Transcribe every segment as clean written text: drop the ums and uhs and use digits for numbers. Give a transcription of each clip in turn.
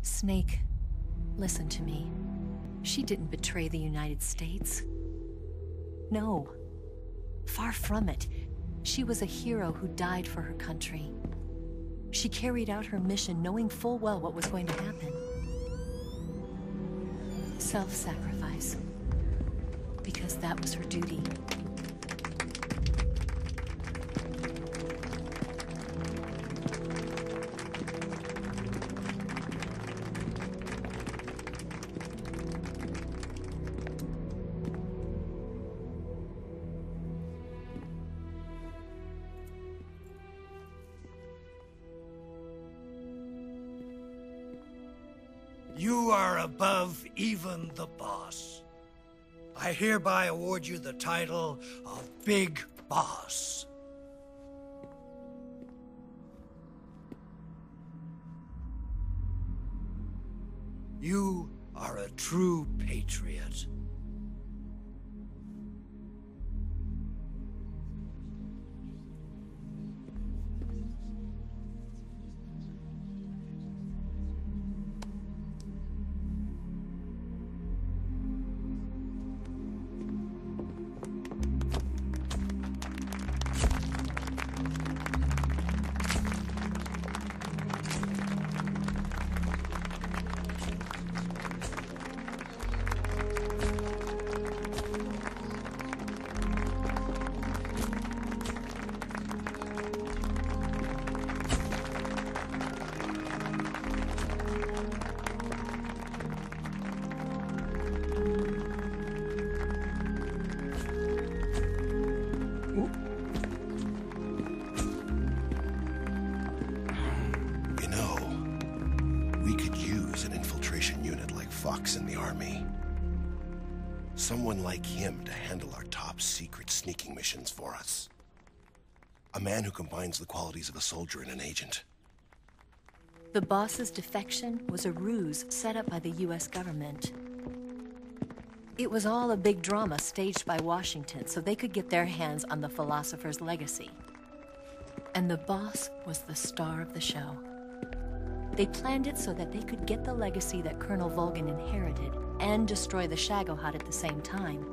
Snake, listen to me. She didn't betray the United States. No. Far from it. She was a hero who died for her country. She carried out her mission knowing full well what was going to happen. Self-sacrifice. Because that was her duty. You are above even the boss. I hereby award you the title of Big Boss. You are a true patriot. In the army. Someone like him to handle our top secret sneaking missions for us. A man who combines the qualities of a soldier and an agent. The boss's defection was a ruse set up by the US government. It was all a big drama staged by Washington so they could get their hands on the philosopher's legacy. And the boss was the star of the show. They planned it so that they could get the legacy that Colonel Volgin inherited and destroy the Shagohod at the same time.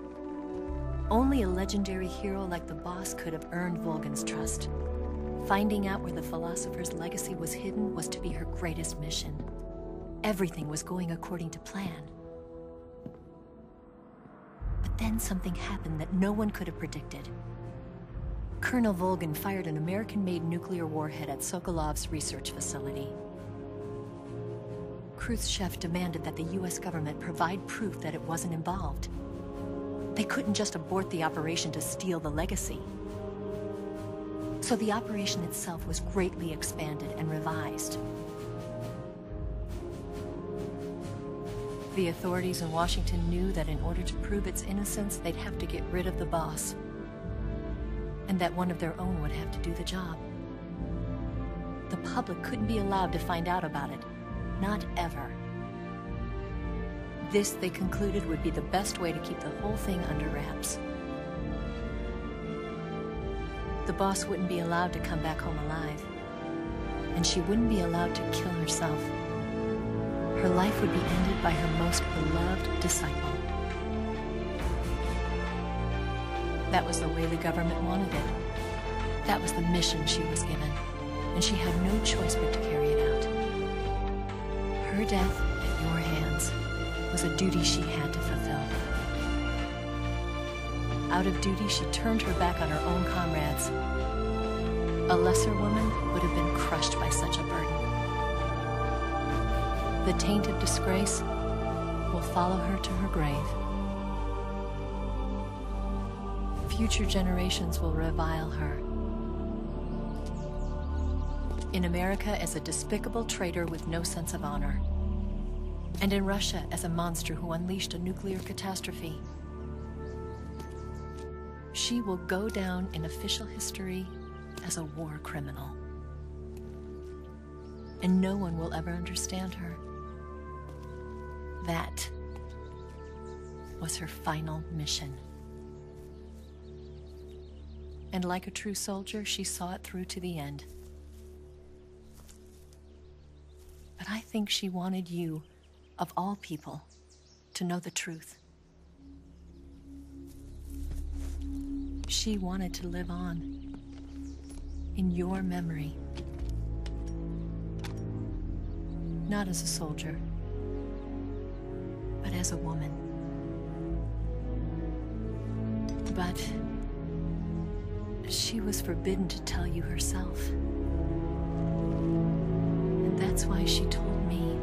Only a legendary hero like the boss could have earned Volgin's trust. Finding out where the philosopher's legacy was hidden was to be her greatest mission. Everything was going according to plan. But then something happened that no one could have predicted. Colonel Volgin fired an American-made nuclear warhead at Sokolov's research facility. Khrushchev demanded that the US government provide proof that it wasn't involved. They couldn't just abort the operation to steal the legacy. So the operation itself was greatly expanded and revised. The authorities in Washington knew that in order to prove its innocence, they'd have to get rid of the boss. And that one of their own would have to do the job. The public couldn't be allowed to find out about it. Not ever. This, they concluded, would be the best way to keep the whole thing under wraps. The boss wouldn't be allowed to come back home alive. And she wouldn't be allowed to kill herself. Her life would be ended by her most beloved disciple. That was the way the government wanted it. That was the mission she was given. And she had no choice but to carry it out. Her death at your hands was a duty she had to fulfill. Out of duty, she turned her back on her own comrades. A lesser woman would have been crushed by such a burden. The taint of disgrace will follow her to her grave. Future generations will revile her. In America as a despicable traitor with no sense of honor. And in Russia as a monster who unleashed a nuclear catastrophe. She will go down in official history as a war criminal. And no one will ever understand her. That was her final mission. And like a true soldier, she saw it through to the end. But I think she wanted you, of all people, to know the truth. She wanted to live on in your memory. Not as a soldier, but as a woman. But she was forbidden to tell you herself. And that's why she told me.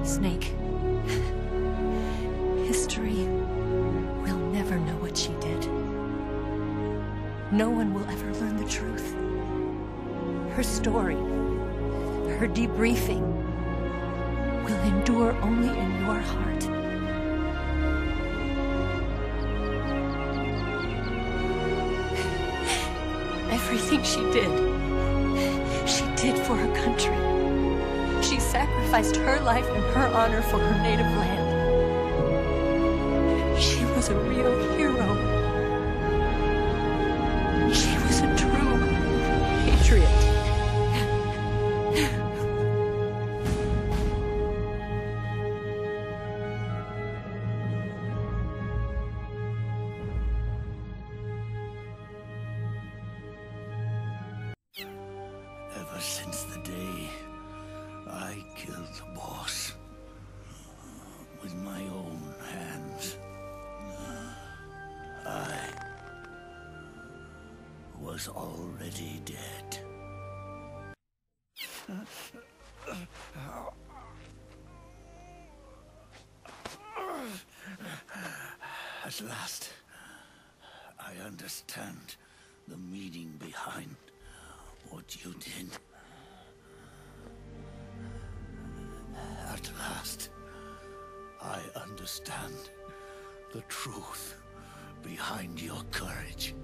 Snake, history will never know what she did. No one will ever learn the truth. Her story, her debriefing, will endure only in your heart. Everything she did for her country. She sacrificed her life and her honor for her native land. She was a real hero. She was a true patriot. Ever since the day I killed the boss with my own hands, I was already dead. At last, I understand the meaning behind what you did. At last, I understand the truth behind your courage.